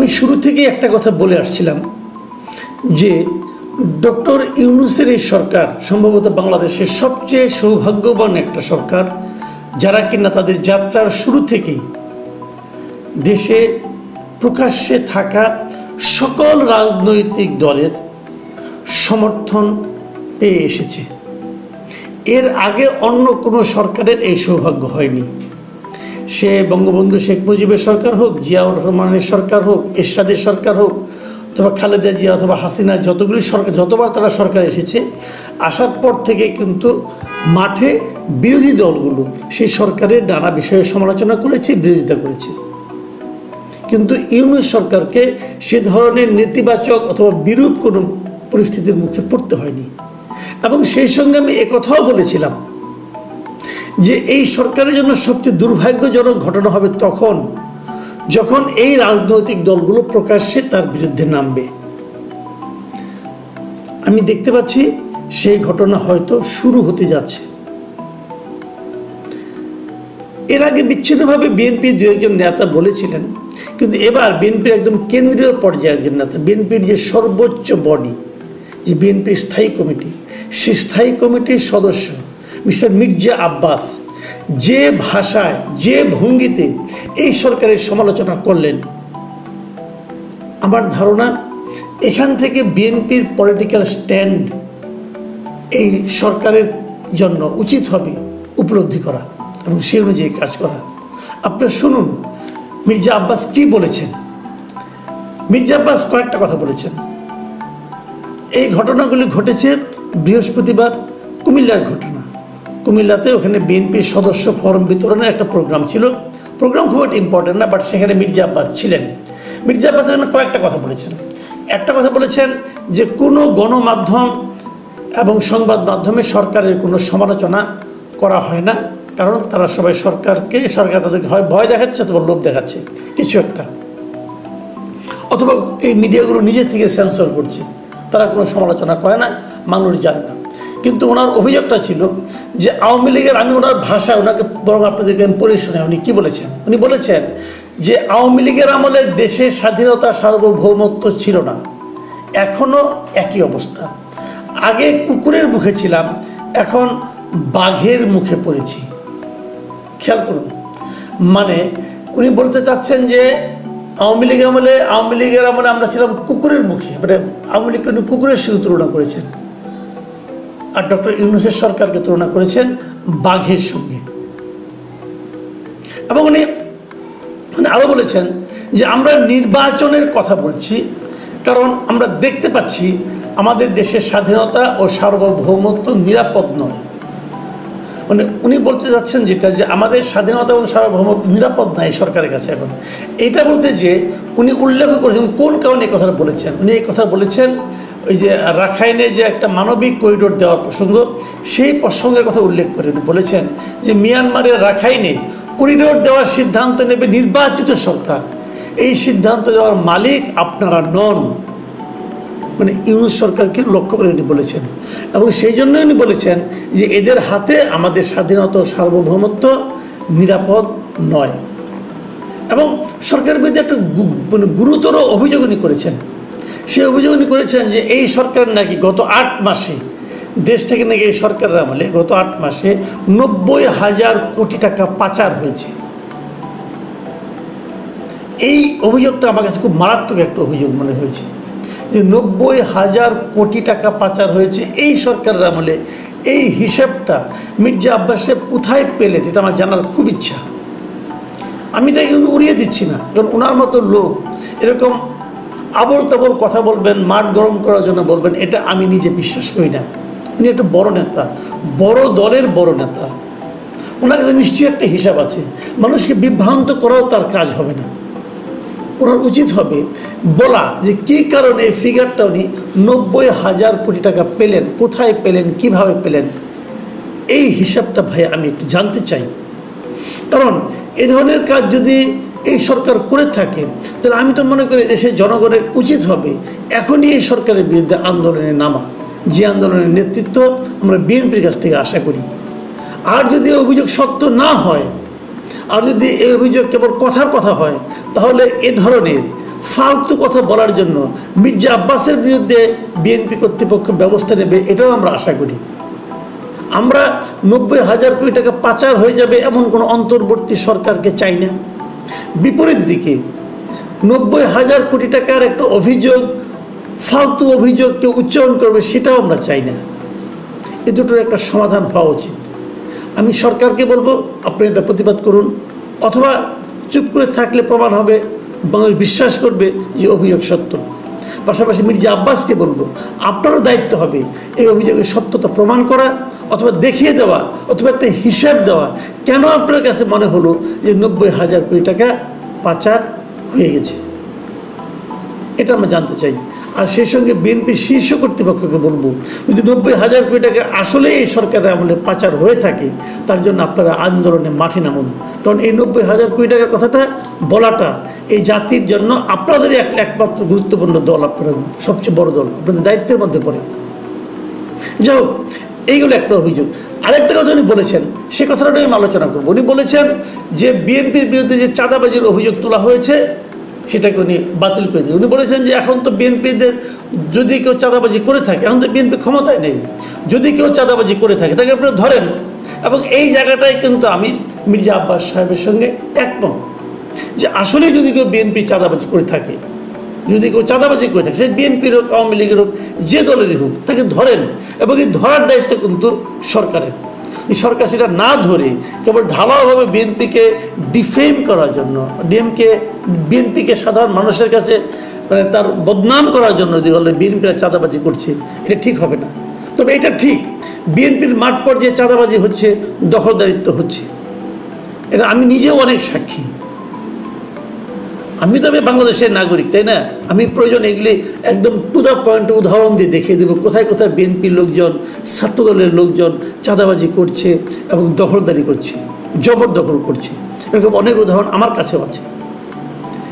আমি শুরু থেকেই একটা কথা বলে আসছিলাম যে ডক্টর ইউনূসের এই সরকার সম্ভবত বাংলাদেশের সবচেয়ে সৌভাগ্যবান একটা সরকার, যারা কিনা তাদের যাত্রার শুরু থেকেই দেশে প্রকাশ্যে থাকা সকল রাজনৈতিক দলের সমর্থন পেয়ে এসেছে। এর আগে অন্য কোনো সরকারের এই সৌভাগ্য হয়নি। সে বঙ্গবন্ধু শেখ মুজিবের সরকার হোক, জিয়াউর রহমানের সরকার হোক, এরশাদের সরকার হোক, অথবা খালেদা জিয়া অথবা হাসিনা, যতগুলি সরকার, যতবার তারা সরকার এসেছে, আসার পর থেকে কিন্তু মাঠে বিরোধী দলগুলো সেই সরকারের নানা বিষয়ে সমালোচনা করেছে, বিরোধিতা করেছে। কিন্তু ইউনূস সরকারকে সে ধরনের নেতিবাচক অথবা বিরূপ কোনো পরিস্থিতির মুখে পড়তে হয়নি। এবং সেই সঙ্গে আমি একথাও বলেছিলাম যে এই সরকারের জন্য সবচেয়ে দুর্ভাগ্যজনক ঘটনা হবে তখন যখন এই রাজনৈতিক দলগুলো প্রকাশ্যে তার বিরুদ্ধে নামবে। আমি দেখতে পাচ্ছি সেই ঘটনা হয়তো শুরু হতে যাচ্ছে। এর আগে বিচ্ছিন্নভাবে বিএনপির দু একজন নেতা বলেছিলেন, কিন্তু এবার বিএনপির একদম কেন্দ্রীয় পর্যায়ের একজন নেতা, বিএনপির যে সর্বোচ্চ বডি, যে বিএনপির স্থায়ী কমিটি, সেই স্থায়ী কমিটির সদস্য মিস্টার মির্জা আব্বাস যে ভাষায়, যে ভঙ্গিতে এই সরকারের সমালোচনা করলেন, আমার ধারণা এখান থেকে বিএনপির পলিটিক্যাল স্ট্যান্ড এই সরকারের জন্য উচিত হবে উপলব্ধি করা এবং সেই অনুযায়ী কাজ করা। আপনারা শুনুন মির্জা আব্বাস কি বলেছেন। মির্জা আব্বাস কয়েকটা কথা বলেছেন। এই ঘটনাগুলি ঘটেছে বৃহস্পতিবার, কুমিল্লার ঘটনা। কুমিল্লাতে ওখানে বিএনপির সদস্য ফরম বিতরণের একটা প্রোগ্রাম ছিল। প্রোগ্রাম খুব একটা ইম্পর্টেন্ট না, বাট সেখানে মির্জা আব্বাস ছিলেন। মির্জা আব্বাস এখানে কয়েকটা কথা বলেছেন। একটা কথা বলেছেন যে কোনো গণমাধ্যম এবং সংবাদ মাধ্যমে সরকারের কোনো সমালোচনা করা হয় না, কারণ তারা সবাই সরকার তাদেরকে হয় ভয় দেখাচ্ছে অথবা লোভ দেখাচ্ছে কিছু একটা, অথবা এই মিডিয়াগুলো নিজে থেকে সেন্সর করছে, তারা কোনো সমালোচনা করে না, মানুষ জানে না। কিন্তু ওনার অভিযোগটা ছিল যে আওয়ামী লীগের, আমি ওনার ভাষায় ওনাকে বরং আপনাদেরকে আমি পড়ে শোনাই উনি কী বলেছেন। উনি বলেছেন যে আওয়ামী লীগের আমলে দেশের স্বাধীনতা সার্বভৌমত্ব ছিল না, এখনও একই অবস্থা। আগে কুকুরের মুখে ছিলাম, এখন বাঘের মুখে পড়েছি। খেয়াল করুন, মানে উনি বলতে চাচ্ছেন যে আওয়ামী লীগের আমলে আমরা ছিলাম কুকুরের মুখে, মানে আওয়ামী লীগকে উনি কুকুরের সঙ্গে তুলনা করেছেন, আর ডক্টর ইউনূসের সরকারকে তুলনা করেছেন বাঘের সঙ্গে। এবং উনি আরও বলেছেন যে আমরা নির্বাচনের কথা বলছি, কারণ আমরা দেখতে পাচ্ছি আমাদের দেশের স্বাধীনতা ও সার্বভৌমত্ব নিরাপদ নয়। মানে উনি বলতে যাচ্ছেন যেটা, যে আমাদের স্বাধীনতা এবং সার্বভৌমত্ব নিরাপদ নয় সরকারের কাছে এখন। এইটা বলতে যে উনি উল্লেখ করেছেন কোন কারণে এই কথাটা বলেছেন। উনি এই কথা বলেছেন ওই যে রাখাইনে যে একটা মানবিক করিডোর দেওয়ার প্রসঙ্গ, সেই প্রসঙ্গের কথা উল্লেখ করে উনি বলেছেন যে মিয়ানমারের রাখাইনে করিডোর দেওয়ার সিদ্ধান্ত নেবে নির্বাচিত সরকার, এই সিদ্ধান্ত দেওয়ার মালিক আপনারা নন। মানে ইউনূস সরকারকে লক্ষ্য করে উনি বলেছেন, এবং সেই জন্যই উনি বলেছেন যে এদের হাতে আমাদের স্বাধীনতা ও সার্বভৌমত্ব নিরাপদ নয়। এবং সরকারের বিরুদ্ধে একটা গুরুতর অভিযোগ উনি করেছেন। সেই অভিযোগ উনি করেছেন যে এই সরকার নাকি গত 8 মাসে দেশ থেকে নাকি এই সরকারের আমলে গত 8 মাসে 90,000 কোটি টাকা পাচার হয়েছে। এই অভিযোগটা আমার কাছে খুব মারাত্মক একটা অভিযোগ মনে হয়েছে যে 90,000 কোটি টাকা পাচার হয়েছে এই সরকারের আমলে। এই হিসাবটা মির্জা আব্বাস সাহেব কোথায় পেলেন, এটা আমার জানার খুব ইচ্ছা। আমি এটা কিন্তু উড়িয়ে দিচ্ছি না, কারণ ওনার মতো লোক এরকম আবল তাবল কথা বলবেন, মাঠ গরম করার জন্য বলবেন, এটা আমি নিজে বিশ্বাস করি না। উনি একটা বড় নেতা, বড় দলের বড় নেতা, ওনার কাছে নিশ্চয়ই একটা হিসাব আছে। মানুষকে বিভ্রান্ত করাও তার কাজ হবে না। ওনার উচিত হবে বলা যে কী কারণে এই ফিগারটা উনি 90,000 কোটি টাকা পেলেন, কোথায় পেলেন, কিভাবে পেলেন, এই হিসাবটা ভাই আমি একটু জানতে চাই। কারণ এ ধরনের কাজ যদি এই সরকার করে থাকে, তাহলে আমি তো মনে করি দেশের জনগণের উচিত হবে এখনই এই সরকারের বিরুদ্ধে আন্দোলনে নামা, যে আন্দোলনের নেতৃত্ব আমরা বিএনপির কাছ থেকে আশা করি। আর যদি অভিযোগ সত্য না হয়, আর যদি এই অভিযোগ কেবল কথার কথা হয়, তাহলে এ ধরনের ফালতু কথা বলার জন্য মির্জা আব্বাসের বিরুদ্ধে বিএনপি কর্তৃপক্ষ ব্যবস্থা নেবে, এটাও আমরা আশা করি। আমরা 90,000 কোটি টাকা পাচার হয়ে যাবে এমন কোনো অন্তর্বর্তী সরকারকে চাই না। বিপরীত দিকে 90,000 কোটি টাকার একটা অভিযোগ, ফালতু অভিযোগ কেউ উচ্চারণ করবে, সেটাও আমরা চাই না। এ দুটোর একটা সমাধান হওয়া উচিত। আমি সরকারকে বলবো, আপনি এটা প্রতিবাদ করুন, অথবা চুপ করে থাকলে প্রমাণ হবে, বাংলাদেশ বিশ্বাস করবে যে অভিযোগ সত্য। পাশাপাশি মির্জা আব্বাসকে বলবো, আপনারও দায়িত্ব হবে এই অভিযোগের সত্যতা প্রমাণ করা, অথবা দেখিয়ে দেওয়া, অথবা একটা হিসাব দেওয়া, কেন আপনার কাছে মনে হলো যে 90,000 কোটি টাকা পাচার হয়ে গেছে, এটা আমরা জানতে চাই। আর সেই সঙ্গে বিএনপির শীর্ষ কর্তৃপক্ষকে বলবো, যদি 90,000 কোটি টাকা আসলে এই সরকারের আমলে পাচার হয়ে থাকে, তার জন্য আপনারা আন্দোলনে মাঠে নামুন। কারণ এই 90,000 কোটি টাকার কথাটা বলাটা এই জাতির জন্য আপনাদেরই একমাত্র গুরুত্বপূর্ণ দল, আপনারা সবচেয়ে বড় দল, আপনাদের দায়িত্বের মধ্যে পড়ে। যাই হোক, এইগুলো একটা অভিযোগ। আরেকটা কথা উনি বলেছেন, সে কথাটা আমি আলোচনা করবো। উনি বলেছেন যে বিএনপির বিরুদ্ধে যে চাঁদাবাজির অভিযোগ তোলা হয়েছে সেটাকে উনি বাতিল করে দিয়ে উনি বলেছেন যে এখন তো বিএনপিদের যদি কেউ চাঁদাবাজি করে থাকে, এখন তো বিএনপি ক্ষমতায় নেই, যদি কেউ চাঁদাবাজি করে থাকে তাকে আপনারা ধরেন। এবং এই জায়গাটায় কিন্তু আমি মির্জা আব্বাস সাহেবের সঙ্গে একমত যে আসলে যদি কেউ বিএনপি চাঁদাবাজি করে থাকে, যদি কেউ চাঁদাবাজি করে থাকে, সে বিএনপির হোক, আওয়ামী লীগের হোক, যে দলেরই হোক, তাকে ধরেন। এবং এই ধরার দায়িত্ব কিন্তু সরকারের। এই সরকার সেটা না ধরে কেবল ঢালাওভাবে বিএনপিকে ডিফেম করার জন্য, বিএনপিকে সাধারণ মানুষের কাছে মানে তার বদনাম করার জন্য যে বলে বিএনপিরা চাঁদাবাজি করছে, এটা ঠিক হবে না। তবে এটা ঠিক, বিএনপির মাঠ পর্যায়ে চাঁদাবাজি হচ্ছে, দখলদারিত্ব হচ্ছে, এটা আমি নিজেও অনেক সাক্ষী। আমি তবে বাংলাদেশের নাগরিক, তাই না? আমি প্রয়োজন এগুলি একদম টু দ্য পয়েন্ট উদাহরণ দিয়ে দেখিয়ে দেবো কোথায় কোথায় বিএনপির লোকজন, ছাত্রদলের লোকজন চাঁদাবাজি করছে এবং দখলদারি করছে, জবরদখল করছে। এরকম অনেক উদাহরণ আমার কাছেও আছে,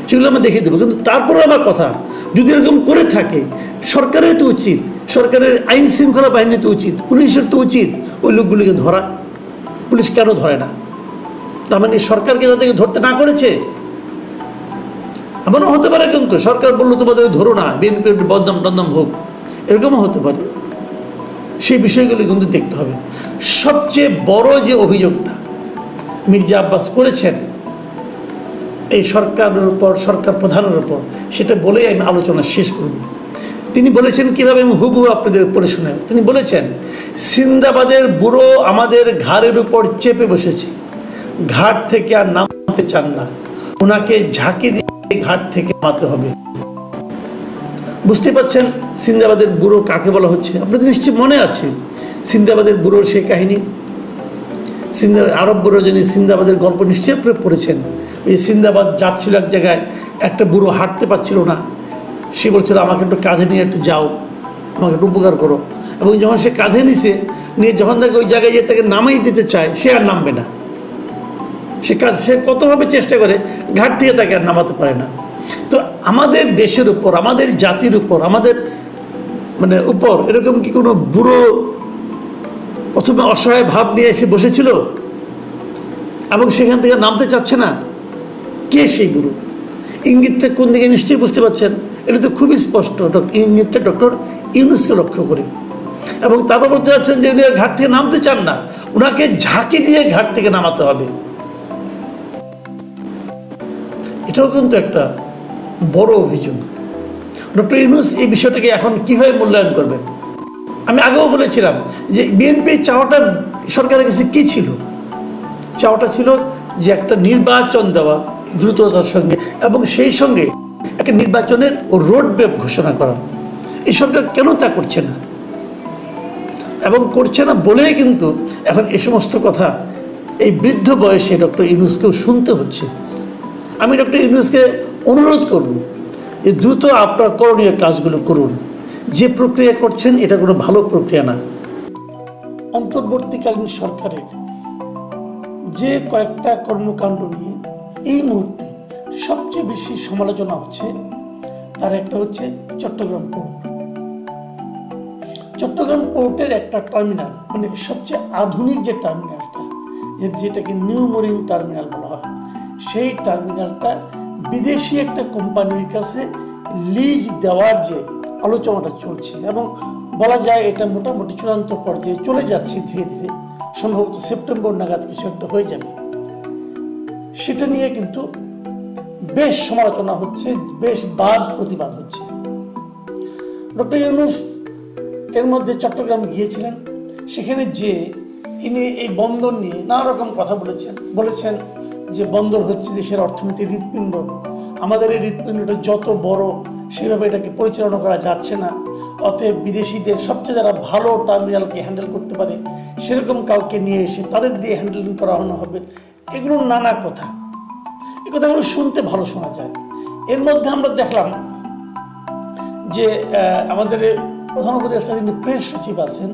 সেগুলো আমরা দেখিয়ে দেবো। কিন্তু তারপরে আমার কথা, যদি এরকম করে থাকে, সরকারের তো উচিত, সরকারের আইন শৃঙ্খলা বাহিনী তো উচিত, পুলিশের তো উচিত ওই লোকগুলিকে ধরা। পুলিশ কেন ধরে না? তার মানে সরকারকে তাদেরকে ধরতে না করেছে? এমনও হতে পারে কিন্তু সরকার বললো তোমাদের ধরো না, বিএনপির বদনাম টদনাম হোক, এরকমও হতে পারে। সেই বিষয়গুলো কিন্তু দেখতে হবে। সবচেয়ে বড় যে অভিযোগটা মির্জা আব্বাস করেছেন এই সরকারের উপর, সরকার প্রধানের উপর, সেটা বলেই আমি আলোচনা শেষ করব। তিনি বলেছেন কীভাবে, আমি হুবহু আপনাদের পড়ে শোনাই। তিনি বলেছেন, সিন্দাবাদের বুড়ো আমাদের ঘাড়ের উপর চেপে বসেছে, ঘাট থেকে আর নামতে চান না, ওনাকে ঝাঁকি দিয়ে ঘাট থেকে নামাতে হবে। বুঝতে পারছেন সিন্দাবাদের বুড়ো কাকে বলা হচ্ছে? আপনাদের নিশ্চয়ই মনে আছে সিন্দাবাদের বুড়োর সেই কাহিনী। আরব বুড়ো যিনি সিন্দাবাদের গল্প নিশ্চয়ই পড়েছেন। এই সিন্দাবাদ যাচ্ছিল এক জায়গায়, একটা বুড়ো হাঁটতে পারছিল না, সে বলছিল আমাকে একটু কাঁধে নিয়ে একটু যাও, আমাকে একটু উপকার করো। এবং যখন সে কাঁধে নিয়ে যখন তাকে ওই জায়গায় গিয়ে তাকে নামাই দিতে চায়, সে আর নামবে না। সে কতভাবে চেষ্টা করে, ঘাট থেকে তাকে আর নামাতে পারে না। তো আমাদের দেশের উপর, আমাদের জাতির উপর, আমাদের মানে উপর এরকম কি কোনো বুড়ো প্রথমে অসহায় ভাব নিয়ে এসে বসেছিল এবং সেখান থেকে নামতে চাচ্ছে না? কে সেই বুড়ো? ইঙ্গিতটা কোন দিকে নিশ্চয়ই বুঝতে পারছেন। এটা তো খুবই স্পষ্ট, ইঙ্গিতটা ডক্টর ইউনূসকে লক্ষ্য করে। এবং তারপর বলতে চাচ্ছেন যে উনি ঘাট থেকে নামতে চান না, ওনাকে ঝাঁকি দিয়ে ঘাট থেকে নামাতে হবে। এটাও কিন্তু একটা বড় অভিযোগ। ডক্টর ইউনূস এই বিষয়টাকে এখন কীভাবে মূল্যায়ন করবেন? আমি আগেও বলেছিলাম যে বিএনপির চাওয়াটা সরকারের কাছে কী ছিল? চাওয়াটা ছিল যে একটা নির্বাচন দেওয়া দ্রুততার সঙ্গে, এবং সেই সঙ্গে একটা নির্বাচনের রোড ম্যাপ ঘোষণা করা। এই সরকার কেন তা করছে না? এবং করছে না বলেই কিন্তু এখন এ সমস্ত কথা এই বৃদ্ধ বয়সে ডক্টর ইউনূসকেও শুনতে হচ্ছে। আমি ডক্টর ইউনূসকে অনুরোধ করব যে দ্রুত আপনার করণীয় কাজগুলো করুন। যে প্রক্রিয়া করছেন এটা কোনো ভালো প্রক্রিয়া না। অন্তর্বর্তীকালীন সরকারের যে কয়েকটা কর্মকাণ্ড নিয়ে এই মুহূর্তে সবচেয়ে বেশি সমালোচনা হচ্ছে, তার একটা হচ্ছে চট্টগ্রাম পোর্ট। চট্টগ্রাম পোর্টের একটা টার্মিনাল, মানে সবচেয়ে আধুনিক যে টার্মিনালটা, যেটাকে নিউ মেরিন টার্মিনাল বলা হয়, সেই টার্মিনালটা বিদেশি একটা কোম্পানির কাছে লিজ দেওয়ার যে আলোচনাটা চলছে এবং বলা যায় এটা মোটামুটি চূড়ান্ত পর্যায়ে চলে যাচ্ছে ধীরে ধীরে, সম্ভবত সেপ্টেম্বর নাগাদ কিছু একটা হয়ে যাবে, সেটা নিয়ে কিন্তু বেশ সমালোচনা হচ্ছে, বেশ বাদ প্রতিবাদ হচ্ছে। ডক্টর ইউনূস এর মধ্যে চট্টগ্রাম গিয়েছিলেন, সেখানে যে ইনি এই বন্দর নিয়ে নানা রকম কথা বলেছেন যে বন্দর হচ্ছে দেশের অর্থনীতির হৃৎপিণ্ড, আমাদের এই হৃৎপিণ্ডটা যত বড় সেভাবে এটাকে পরিচালনা করা যাচ্ছে না, অতএব বিদেশিদের সবচেয়ে যারা ভালো টার্মিনালকে হ্যান্ডেল করতে পারে সেরকম কাউকে নিয়ে এসে তাদের দিয়ে হ্যান্ডেলিং করানো হবে। এগুলো নানা কথা, এই কথাগুলো শুনতে ভালো শোনা যায়। এর মধ্যে আমরা দেখলাম যে আমাদের প্রধান উপদেষ্টা যিনি প্রেস সচিব আছেন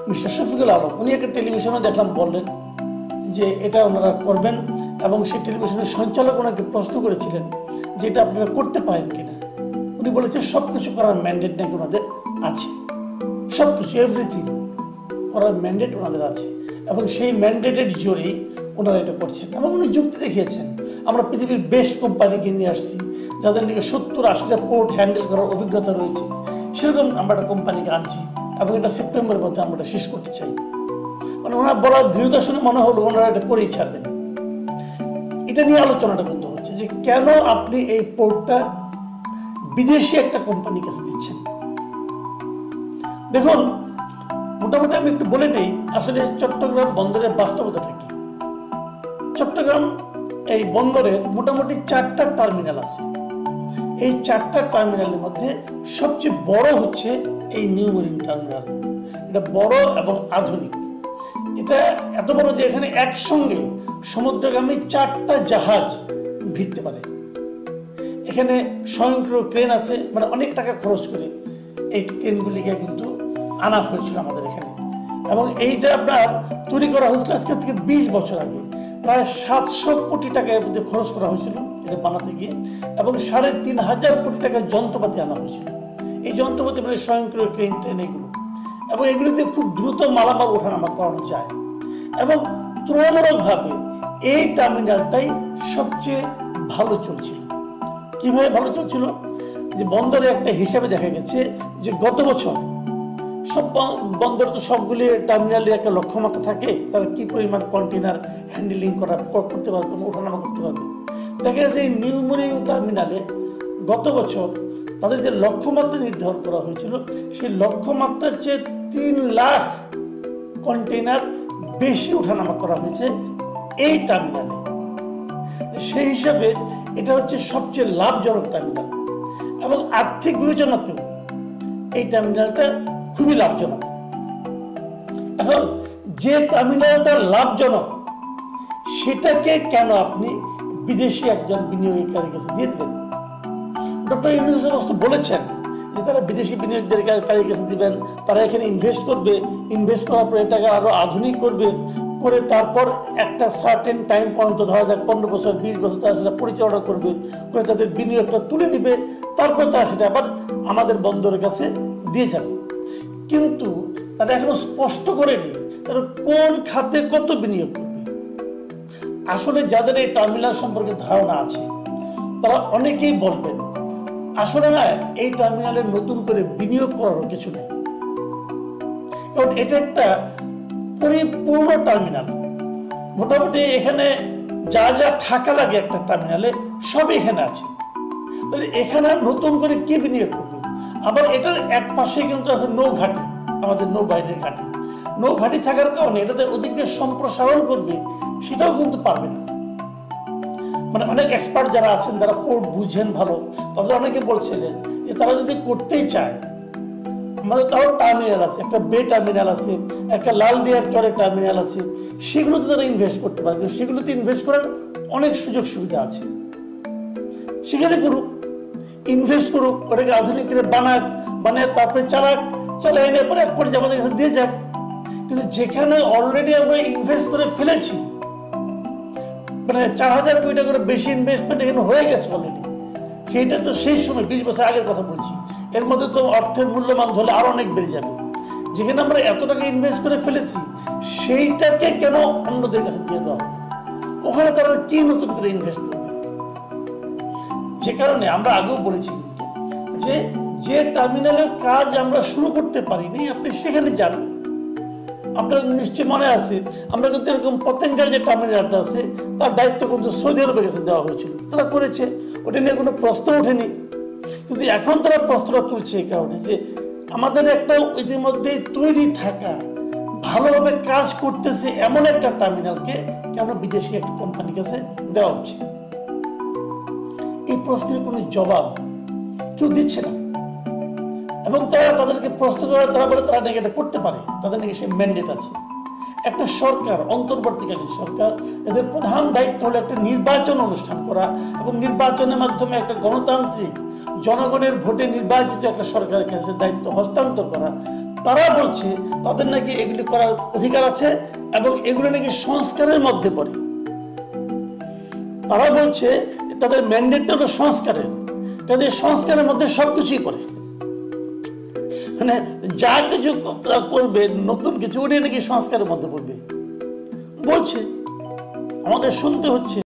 মিস্টার শফিকুল আলম, উনি একটা টেলিভিশনে দেখলাম বললেন যে এটা ওনারা করবেন, এবং সেই টেলিভিশনের সঞ্চালক ওনাকে প্রশ্ন করেছিলেন যে এটা আপনারা করতে পারেন কিনা। উনি বলেছেন সব কিছু করার ম্যান্ডেট নাকি ওনাদের আছে, সব কিছু এভরিথিং করার ম্যান্ডেট ওনাদের আছে, এবং সেই ম্যান্ডেটের জোরেই ওনারা এটা করছেন। এবং উনি যুক্তি দেখিয়েছেন আমরা পৃথিবীর বেস্ট কোম্পানিকে নিয়ে আসছি যাদের নাকি 70-80টা পোর্ট হ্যান্ডেল করার অভিজ্ঞতা রয়েছে, সেরকম আমরা একটা কোম্পানিকে আনছি এবং এটা সেপ্টেম্বরের মধ্যে আমরা এটা শেষ করতে চাই। মানে ওনারা বলার দৃঢ়তা শুনে মনে হলো ওনারা এটা করেই ছাড়বেন। এটা নিয়ে আলোচনাটা কিন্তু হচ্ছে যে কেন আপনি এই পোর্টটা বিদেশি একটা কোম্পানির কাছে দিচ্ছেন। দেখুন, মোটামুটি আমি একটু বলে নেই আসলে চট্টগ্রাম বন্দরের বাস্তবতাটা কি। চট্টগ্রাম এই বন্দরের মোটামুটি 4টা টার্মিনাল আছে। এই 4টা টার্মিনালের মধ্যে সবচেয়ে বড় হচ্ছে এই নিউ মেরিন টার্মিনাল। এটা বড় এবং আধুনিক। এটা এত বড় যে এখানে একসঙ্গে সমুদ্রগামী 4টা জাহাজ ভিড়তে পারে। এখানে স্বয়ংক্রিয় ক্রেন আছে, মানে অনেক টাকা খরচ করে এই ক্রেনগুলিকে কিন্তু আনা হয়েছিল আমাদের এখানে, এবং এইটা আপনার তৈরি করা হয়েছিল আজকে থেকে 20 বছর আগে। প্রায় 700 কোটি টাকা এর মধ্যে খরচ করা হয়েছিল এটা বানাতে গিয়ে, এবং 3500 কোটি টাকার যন্ত্রপাতি আনা হয়েছিল। এই যন্ত্রপাতি মানে স্বয়ংক্রিয় ক্রেন ট্রেন এগুলো, এবং এগুলিতে খুব দ্রুত মালামাল ওঠানামা করানো যায়। এবং তুলনামূলকভাবে এই টার্মিনালটাই সবচেয়ে ভালো চলছিল। কিভাবে ভালো চলছিল? যে বন্দরে একটা হিসাবে দেখা গেছে যে গত বছর সব বন্দর তো সবগুলি টার্মিনালের একটা লক্ষ্যমাত্রা থাকে, তারা কি পরিমাণ কন্টেনার হ্যান্ডেলিং করতে পারবে, ওঠানামা করতে পারবে। দেখা যাচ্ছে এই নিউ মেরিন টার্মিনালে গত বছর তাদের যে লক্ষ্যমাত্রা নির্ধারণ করা হয়েছিল সেই লক্ষ্যমাত্রার চেয়ে 3 লাখ কন্টেনার বেশি ওঠানামা করা হয়েছে এই টার্মিনালে। সেই হিসাবে এটা হচ্ছে সবচেয়ে লাভজনক টার্মিনাল, এবং আর্থিক বিবেচনাতেও এই টার্মিনালটা খুবই লাভজনক। এখন যে টার্মিনালটা লাভজনক সেটাকে কেন আপনি বিদেশি একজন বিনিয়োগকারীর কাছে দিয়ে দেবেন? ডক্টর ইউনূস বলেছেন যে তারা বিদেশি বিনিয়োগকারীর কাছে দিবেন, তারা এখানে ইনভেস্ট করবে, ইনভেস্ট করার পর এটাকে আরো আধুনিক করবে, করে তারপর একটা সার্টেন টাইম পর্যন্ত ধরা যাক 15 বছর 20 বছর তারা সেটা পরিচালনা করবে, করে তাদের বিনিয়োগটা তুলে নিবে, তারপর তারা সেটা আবার আমাদের বন্দরের কাছে দিয়ে যাবে। কিন্তু তারা এখনো স্পষ্ট করেনি তারা কোন খাতে কত বিনিয়োগ করবে। আসলে যাদের এই টার্মিনাল সম্পর্কে ধারণা আছে তারা অনেকেই বলবেন আসলে না, এই টার্মিনালে নতুন করে বিনিয়োগ করারও কিছু নেই, কারণ এটা একটা পরিপূর্ণ টার্মিনাল। মোটামুটি এখানে যা যা থাকা লাগে একটা টার্মিনালে সব এখানে আছে। তাহলে এখানে নতুন করে কে বিনিয়োগ করবে? আবার এটার এক পাশে কিন্তু আছে নৌঘাটি, আমাদের নৌবাহিনীর ঘাটি। নৌঘাটি থাকার কারণে এটাতে ওদিক দিয়ে সম্প্রসারণ করবে সেটাও কিন্তু পারবে না। মানে অনেক এক্সপার্ট যারা আছেন, যারা পোর্ট বুঝেন ভালো, তাদের অনেকে বলছিলেন যে তারা যদি করতেই চায়, আমাদের তাও টার্মিনাল আছে, একটা বে টার্মিনাল আছে, একটা লালদিয়ার চরে টার্মিনাল আছে, সেগুলোতে তারা ইনভেস্ট করতে পারে। কিন্তু সেগুলোতে ইনভেস্ট করার অনেক সুযোগ সুবিধা আছে, সেখানে করুক, ইনভেস্ট করুক, ওটাকে আধুনিক করে বানায় তারপরে চালায় এনে পরে এক পর্যায়ে আমাদের কাছে দিয়ে যাক। কিন্তু যেখানে অলরেডি আমরা ইনভেস্ট করে ফেলেছি, মানে 4000 কোটি টাকা করে বেশি ইনভেস্টমেন্ট এখানে হয়ে গেছে অলরেডি, সেইটা তো সেই সময় 20 বছর আগের কথা বলছি, এর মধ্যে তো অর্থের মূল্যমান ধরলে আরো অনেক বেড়ে যাবে। যেখানে আমরা এত টাকা ইনভেস্ট করে ফেলেছি সেইটাকে কেন অন্যদের কাছে দিয়ে দেওয়া হবে? ওখানে তারা কি নতুন করে ইনভেস্ট করবে? যে কারণে আমরা আগেও বলেছি যে যে টার্মিনালের কাজ আমরা শুরু করতে পারিনি আপনি সেখানে যান। আপনার নিশ্চয়ই মনে আছে আমরা কিন্তু এরকম পতেঙ্গার যে টার্মিনালটা আছে তার দায়িত্ব কিন্তু সৌদি আরবের কাছে দেওয়া হয়েছিল, তারা করেছে, ওটা নিয়ে কোনো প্রশ্ন ওঠেনি। কিন্তু এখন তারা প্রশ্নটা তুলছে এই কারণে যে আমাদের একটা ইতিমধ্যে তৈরি থাকা ভালোভাবে কাজ করতেছে এমন একটা টার্মিনালকে কেন বিদেশি একটা কোম্পানির কাছে দেওয়া হচ্ছে। এই প্রশ্নের কোনো জবাব কেউ দিচ্ছে না এবং তারা তাদেরকে প্রশ্ন করে তারা বলে তারা নাকি এটা করতে পারে, তাদের নাকি সে ম্যান্ডেট আছে। একটা সরকার, অন্তর্বর্তীকালীন সরকার, এদের প্রধান দায়িত্ব হলো একটা নির্বাচন অনুষ্ঠান করা এবং নির্বাচনের মাধ্যমে একটা গণতান্ত্রিক জনগণের ভোটে নির্বাচিত একটা সরকারের কাছে দায়িত্ব হস্তান্তর করা। তারা বলছে তাদের নাকি এগুলি করার অধিকার আছে এবং এগুলো নাকি সংস্কারের মধ্যে পড়ে। তারা বলছে তাদের ম্যান্ডেটটা হলো সংস্কারের, তাদের সংস্কারের মধ্যে সবকিছুই পড়ে, মানে যা কিছু করবে নতুন কিছু ওটা নাকি সংস্কারের মধ্যে পড়বে বলছে। আমাদের শুনতে হচ্ছে